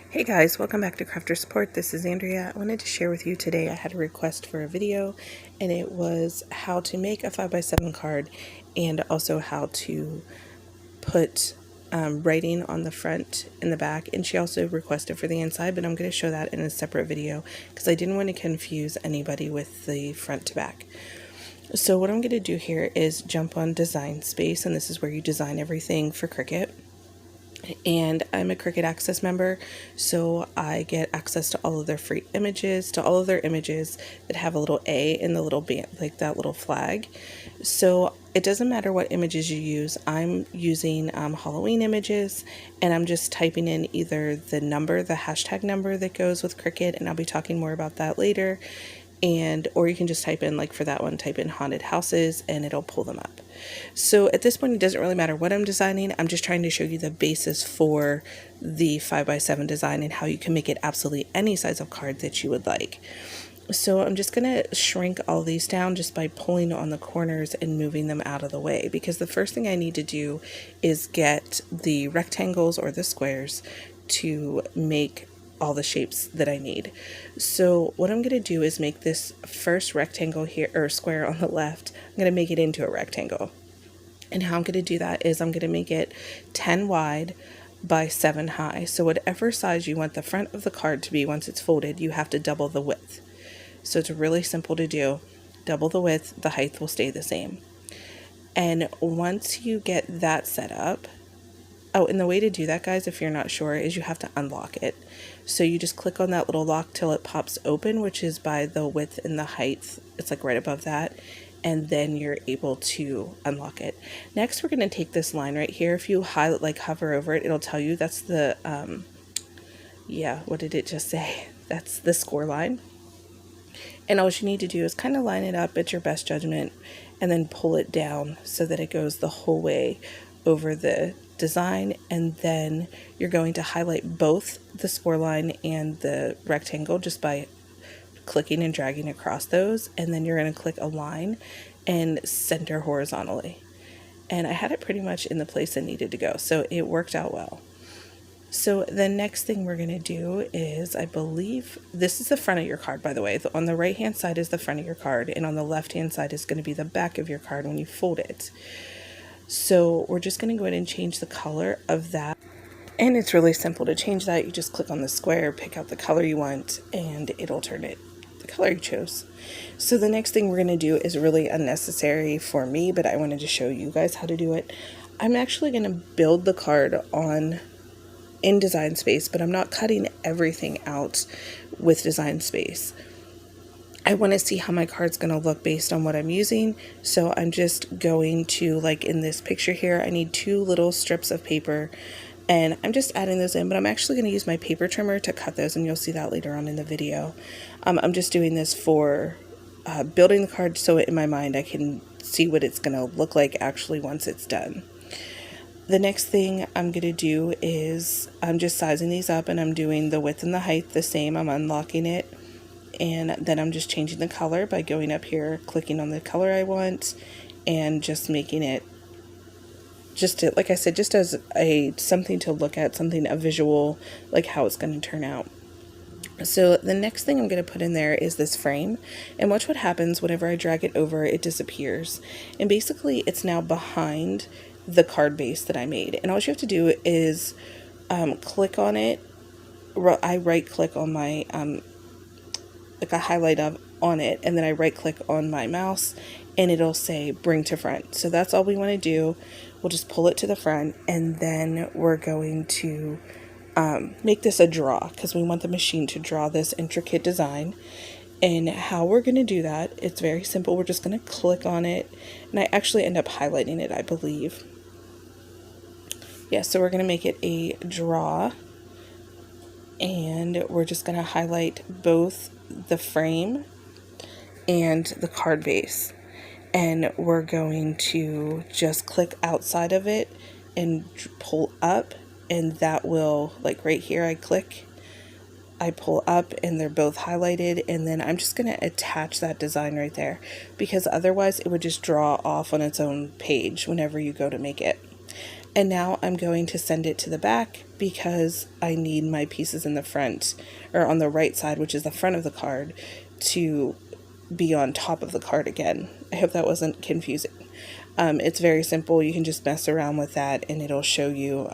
Hey guys, welcome back to Crafter Support. This is Andrea. I wanted to share with you today. I had a request for a video, and it was how to make a 5x7 card and also how to put writing on the front and the back. And she also requested for the inside, but I'm going to show that in a separate video because I didn't want to confuse anybody with the front to back. So what I'm going to do here is jump on Design Space, and this is where you design everything for Cricut. And I'm a Cricut Access member, so I get access to all of their free images, to all of their images that have a little A in the little band, like that little flag. So it doesn't matter what images you use. I'm using Halloween images, and I'm just typing in either the number, the hashtag number that goes with Cricut, and I'll be talking more about that later. Or you can just type in, like for that one, type in haunted houses and it'll pull them up. So at this point, it doesn't really matter what I'm designing. I'm just trying to show you the basis for the 5x7 design and how you can make it absolutely any size of card that you would like. So I'm just going to shrink all these down just by pulling on the corners and moving them out of the way, because the first thing I need to do is get the rectangles or the squares to make all the shapes that I need. So what I'm going to do is make this first rectangle here, or square on the left, I'm going to make it into a rectangle. And how I'm going to do that is I'm going to make it 10 wide by 7 high. So whatever size you want the front of the card to be once it's folded, you have to double the width. So it's really simple to do. Double the width, the height will stay the same. And once you get that set up, oh, and the way to do that, guys, if you're not sure, is you have to unlock it. So you just click on that little lock till it pops open, which is by the width and the height. It's like right above that. And then you're able to unlock it. Next, we're going to take this line right here. If you hover over it, it'll tell you that's the, what did it just say? That's the score line. And all you need to do is kind of line it up at your best judgment and then pull it down so that it goes the whole way over the design. And then you're going to highlight both the score line and the rectangle just by clicking and dragging across those. And then you're going to click Align and center horizontally. And I had it pretty much in the place it needed to go, so it worked out well. So the next thing we're going to do is, I believe this is the front of your card, by the way. On the right hand side is the front of your card, and on the left hand side is going to be the back of your card when you fold it. So we're just going to go ahead and change the color of that. And it's really simple to change that. You just click on the square, pick out the color you want, and it'll turn it the color you chose. So the next thing we're going to do is really unnecessary for me, but I wanted to show you guys how to do it. I'm actually going to build the card in Design Space, but I'm not cutting everything out with Design Space. I want to see how my card's going to look based on what I'm using. So I'm just going to, like in this picture here, I need 2 little strips of paper, and I'm just adding those in, but I'm actually going to use my paper trimmer to cut those, and you'll see that later on in the video. I'm just doing this for building the card, so in my mind I can see what it's going to look like actually once it's done. The next thing I'm going to do is I'm just sizing these up, and I'm doing the width and the height the same. I'm unlocking it, and then I'm just changing the color by going up here, clicking on the color I want, and just making it like I said, just as something to look at, a visual, like how it's going to turn out. So the next thing I'm going to put in there is this frame, and watch what happens whenever I drag it over, it disappears. And basically it's now behind the card base that I made. And all you have to do is click on it. I right click on my, like a highlight on it, and then I right click on my mouse and it'll say bring to front. So that's all we want to do. We'll just pull it to the front, and then we're going to make this a draw, because we want the machine to draw this intricate design. And how we're going to do that, it's very simple. We're just going to click on it, and I actually end up highlighting it, I believe. Yeah, so we're going to make it a draw, and we're just going to highlight both the frame and the card base. And we're going to just click outside of it and pull up, and that will, like right here, I pull up, and they're both highlighted, and then I'm just going to attach that design right there, because otherwise it would just draw off on its own page whenever you go to make it. And now I'm going to send it to the back because I need my pieces in the front, or on the right side, which is the front of the card, to be on top of the card again. I hope that wasn't confusing. It's very simple. You can just mess around with that and it'll show you,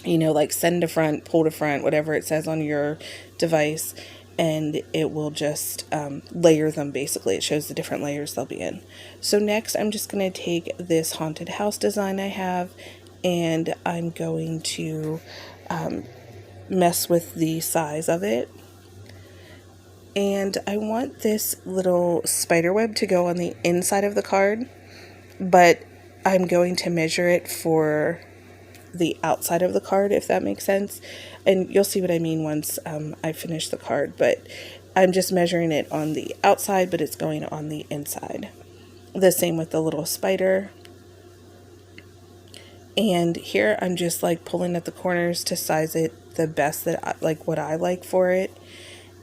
like send to front, pull to front, whatever it says on your device, and it will just layer them basically. It shows the different layers they'll be in. So next I'm just going to take this haunted house design I have, and I'm going to mess with the size of it. And I want this little spider web to go on the inside of the card, but I'm going to measure it for the outside of the card, if that makes sense. And you'll see what I mean once I finish the card, but I'm just measuring it on the outside, but it's going on the inside. The same with the little spider. And here I'm just like pulling at the corners to size it the best that what I like for it.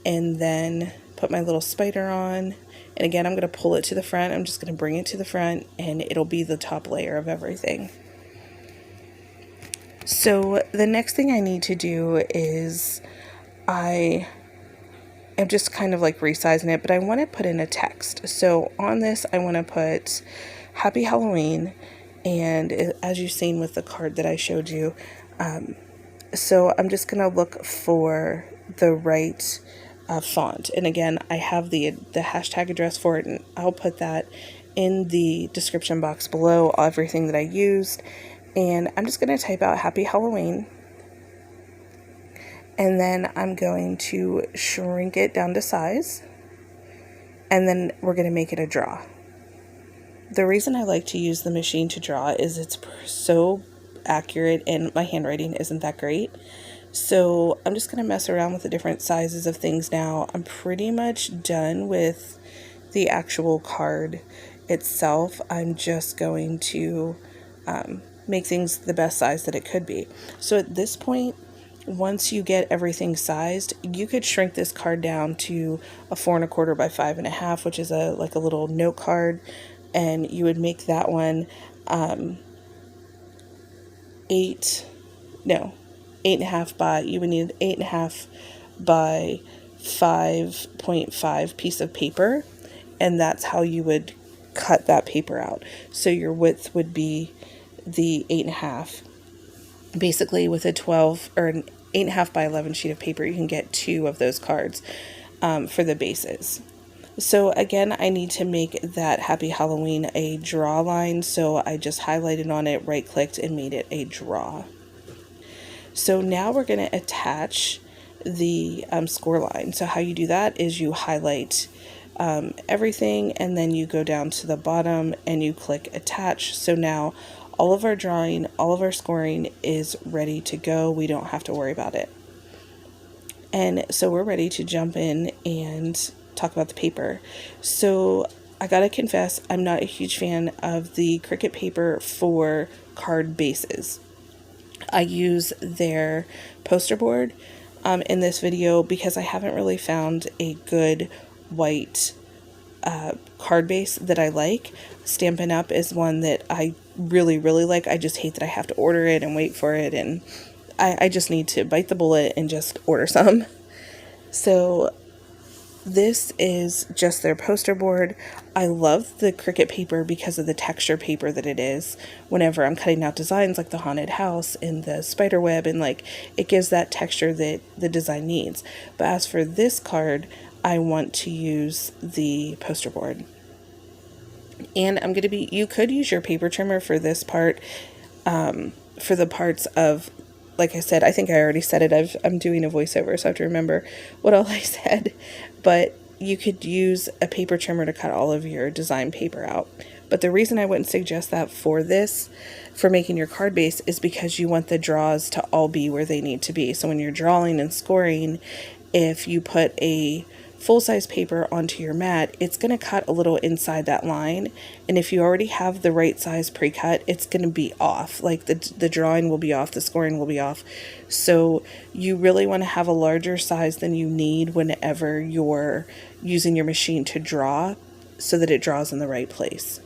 And then put my little spider on. And again, I'm going to pull it to the front. I'm just going to bring it to the front and it'll be the top layer of everything. So the next thing I need to do is I am just kind of like resizing it, but I want to put in a text. So on this, I want to put Happy Halloween. And as you've seen with the card that I showed you, so I'm just going to look for the right font. And again, I have the hashtag address for it, and I'll put that in the description box below, everything that I used. And I'm just going to type out Happy Halloween. And then I'm going to shrink it down to size. And then we're going to make it a draw. The reason I like to use the machine to draw is it's so accurate and my handwriting isn't that great. So I'm just going to mess around with the different sizes of things now. I'm pretty much done with the actual card itself. I'm just going to make things the best size that it could be. So at this point, once you get everything sized, you could shrink this card down to a 4 1/4 by 5 1/2, which is a little note card. And you would make that one 8.5 by, you would need an 8.5 by 5.5 piece of paper, and that's how you would cut that paper out. So your width would be the 8.5. Basically, with a 12 or an 8.5 by 11 sheet of paper, you can get 2 of those cards for the bases. So again, I need to make that Happy Halloween a draw line, so I just highlighted on it, right clicked, and made it a draw. So now we're going to attach the score line. So how you do that is you highlight everything, and then you go down to the bottom and you click attach. So now all of our drawing, all of our scoring is ready to go. We don't have to worry about it. And so we're ready to jump in and talk about the paper. So I gotta confess, I'm not a huge fan of the Cricut paper for card bases. I use their poster board in this video because I haven't really found a good white card base that I like. Stampin' Up! Is one that I really, really like. I just hate that I have to order it and wait for it, and I just need to bite the bullet and just order some. So this is just their poster board. I love the Cricut paper because of the texture paper that it is. Whenever I'm cutting out designs like the haunted house and the spider web, and it gives that texture that the design needs. But as for this card, I want to use the poster board. And you could use your paper trimmer for this part, for the parts of, like I said, I think I already said it. I'm doing a voiceover, so I have to remember what all I said. But you could use a paper trimmer to cut all of your design paper out. But the reason I wouldn't suggest that for making your card base, is because you want the draws to all be where they need to be. So when you're drawing and scoring, if you put a full-size paper onto your mat, it's going to cut a little inside that line, and if you already have the right size pre-cut, it's going to be off. Like the drawing will be off, the scoring will be off. So you really want to have a larger size than you need whenever you're using your machine to draw, so that it draws in the right place.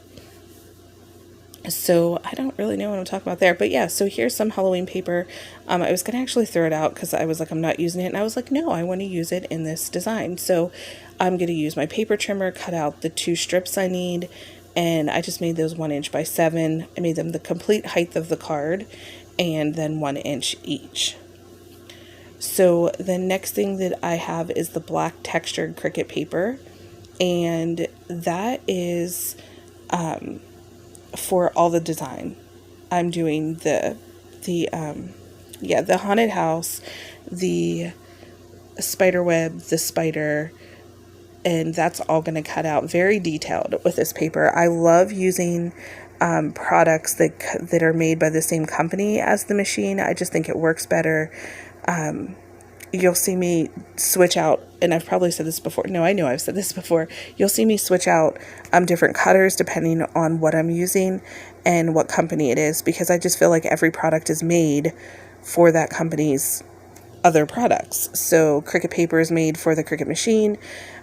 So I don't really know what I'm talking about there, but yeah, so here's some Halloween paper. I was going to actually throw it out because I was like, I'm not using it. And I was like, no, I want to use it in this design. So I'm going to use my paper trimmer, cut out the 2 strips I need. And I just made those 1 inch by 7. I made them the complete height of the card and then 1 inch each. So the next thing that I have is the black textured Cricut paper. And that is for all the design. I'm doing the haunted house, the spider web, the spider, and that's all going to cut out very detailed with this paper. I love using products that are made by the same company as the machine. I just think it works better. You'll see me switch out, and I've probably said this before. No, I know I've said this before. You'll see me switch out different cutters depending on what I'm using and what company it is, because I just feel like every product is made for that company's other products. So Cricut paper is made for the Cricut machine.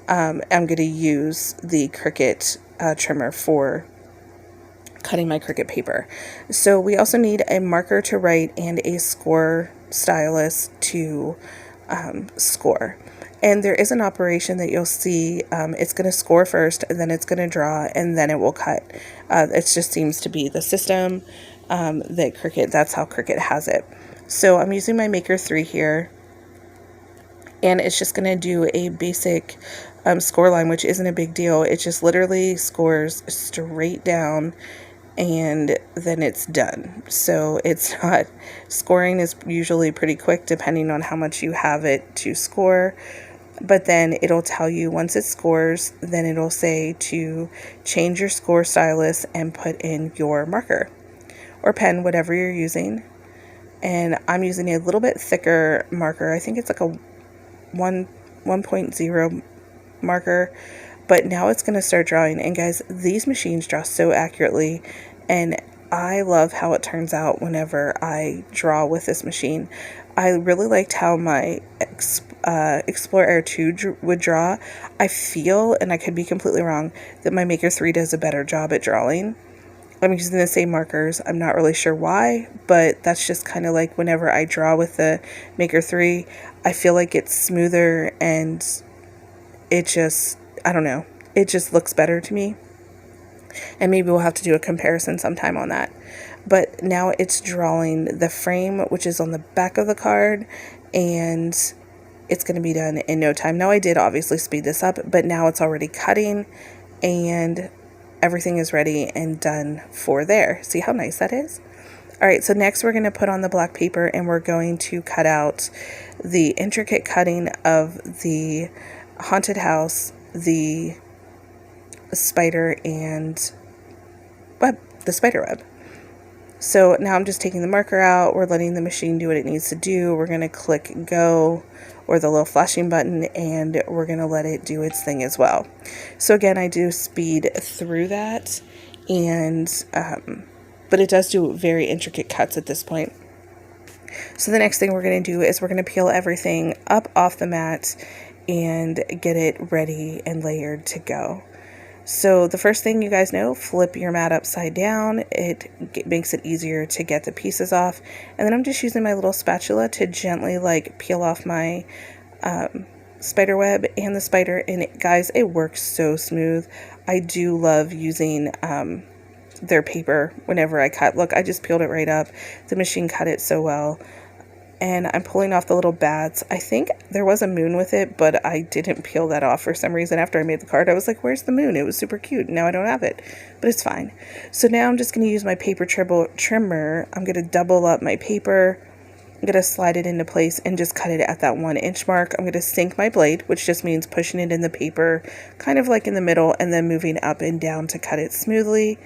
I'm going to use the Cricut trimmer for cutting my Cricut paper. So we also need a marker to write and a score stylus to score. And there is an operation that you'll see. It's going to score first, and then it's going to draw, and then it will cut. It just seems to be the system that Cricut, that's how Cricut has it. So I'm using my Maker 3 here, and it's just going to do a basic score line, which isn't a big deal. It just literally scores straight down, and then it's done. So it's not, scoring is usually pretty quick depending on how much you have it to score. But then it'll tell you once it scores, then it'll say to change your score stylus and put in your marker or pen, whatever you're using. And I'm using a little bit thicker marker. I think it's like a 1.0 marker. But now it's going to start drawing. And guys, these machines draw so accurately. And I love how it turns out whenever I draw with this machine. I really liked how my Explorer Air 2 would draw. I feel, and I could be completely wrong, that my Maker 3 does a better job at drawing. I'm using the same markers. I'm not really sure why, but that's just kind of like whenever I draw with the Maker 3, I feel like it's smoother and it just, I don't know, it just looks better to me. And maybe we'll have to do a comparison sometime on that. But now it's drawing the frame, which is on the back of the card, and it's going to be done in no time. Now I did obviously speed this up, but now it's already cutting and everything is ready and done for there. See how nice that is? All right, so next we're going to put on the black paper and we're going to cut out the intricate cutting of the haunted house, the spider, and the spider web. So now I'm just taking the marker out. We're letting the machine do what it needs to do. We're going to click go or the little flashing button, and we're going to let it do its thing as well. So again, I do speed through that, and but it does do very intricate cuts at this point. So the next thing we're going to do is we're going to peel everything up off the mat and get it ready and layered to go. So the first thing, you guys know, flip your mat upside down. It makes it easier to get the pieces off. And then I'm just using my little spatula to gently like peel off my spider web and the spider. And guys, it works so smooth. I do love using their paper whenever I cut. Look, I just peeled it right up. The machine cut it so well. And I'm pulling off the little bats. I think there was a moon with it, but I didn't peel that off for some reason. After I made the card, I was like, where's the moon? It was super cute. Now I don't have it, but it's fine. So now I'm just going to use my paper trimmer. I'm going to double up my paper. I'm going to slide it into place and just cut it at that 1 inch mark. I'm going to sink my blade, which just means pushing it in the paper, kind of like in the middle, and then moving up and down to cut it smoothly.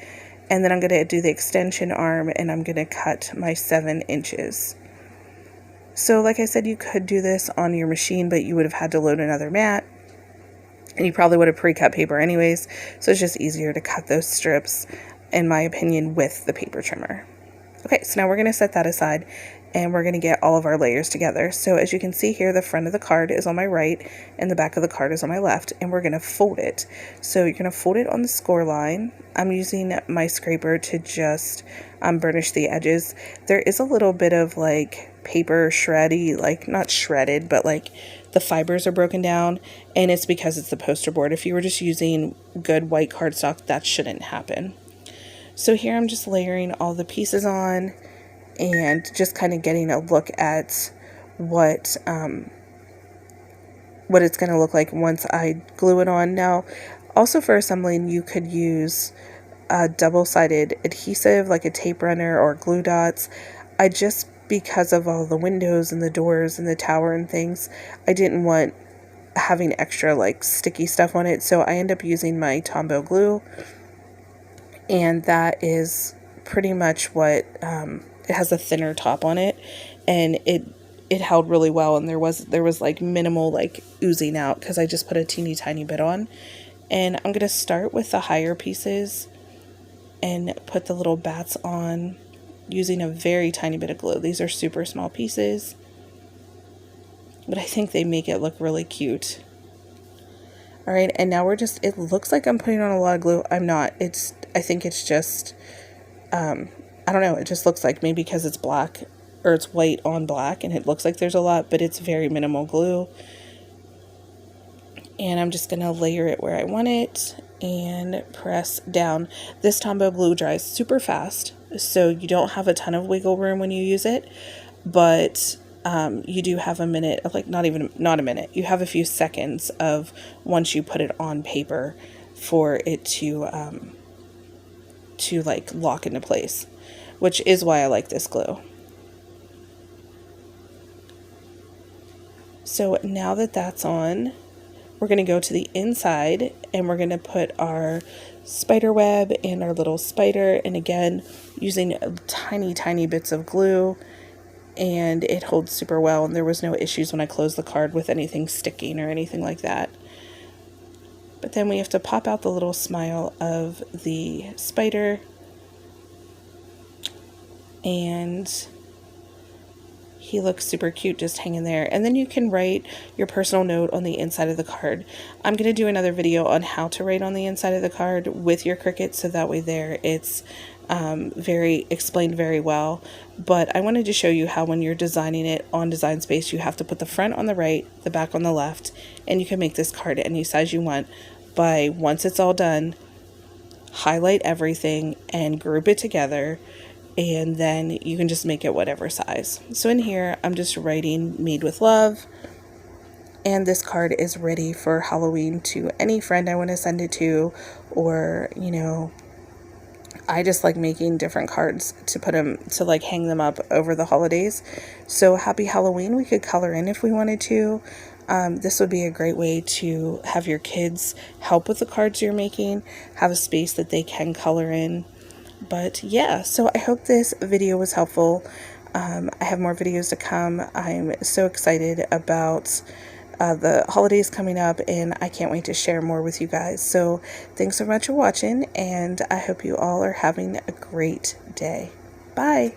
And then I'm going to do the extension arm, and I'm going to cut my 7 inches. So like I said, you could do this on your machine, but you would have had to load another mat, and you probably would have pre-cut paper anyways. So it's just easier to cut those strips, in my opinion, with the paper trimmer. Okay, so now we're going to set that aside, and we're going to get all of our layers together. So as you can see here, the front of the card is on my right and the back of the card is on my left, and we're going to fold it. So you're going to fold it on the score line. I'm using my scraper to just burnish the edges. There is a little bit of like paper shreddy, like not shredded, but like the fibers are broken down, and it's because it's the poster board. If you were just using good white cardstock, that shouldn't happen. So here I'm just layering all the pieces on and just kind of getting a look at what it's going to look like once I glue it on. Now, also for assembling, you could use a double-sided adhesive like a tape runner or glue dots. Because of all the windows and the doors and the tower and things, I didn't want having extra like sticky stuff on it, so I end up using my Tombow glue, and that is pretty much what it has a thinner top on it, and it held really well, and there was like minimal like oozing out because I just put a teeny tiny bit on. And I'm gonna start with the higher pieces and put the little bats on using a very tiny bit of glue. These are super small pieces, but I think they make it look really cute. All right, and now it looks like I'm putting on a lot of glue. I'm not. I think it's just, I don't know, it just looks like, maybe because it's black, or it's white on black, and it looks like there's a lot, but it's very minimal glue. And I'm just gonna layer it where I want it and press down. This Tombow glue dries super fast, so you don't have a ton of wiggle room when you use it, but you do have a minute of like, not a minute, you have a few seconds of once you put it on paper for it to like lock into place, which is why I like this glue. So now that that's on, we're going to go to the inside and we're going to put our spider web and our little spider, and again using tiny bits of glue, and it holds super well, and there was no issues when I closed the card with anything sticking or anything like that. But then we have to pop out the little smile of the spider, and he looks super cute just hanging there. And then you can write your personal note on the inside of the card. I'm going to do another video on how to write on the inside of the card with your Cricut, so that way there it's explained very well. But I wanted to show you how when you're designing it on Design Space, you have to put the front on the right, the back on the left, and you can make this card any size you want by, once it's all done, highlight everything and group it together, and then you can just make it whatever size. So in here, I'm just writing "Made with Love," and this card is ready for Halloween to any friend I want to send it to, or, you know, I just like making different cards to put them, to like hang them up over the holidays. So happy Halloween. We could color in if we wanted to. This would be a great way to have your kids help with the cards you're making, have a space that they can color in. But yeah, so I hope this video was helpful. I have more videos to come. I'm so excited about the holidays coming up, and I can't wait to share more with you guys. So thanks so much for watching, and I hope you all are having a great day. Bye.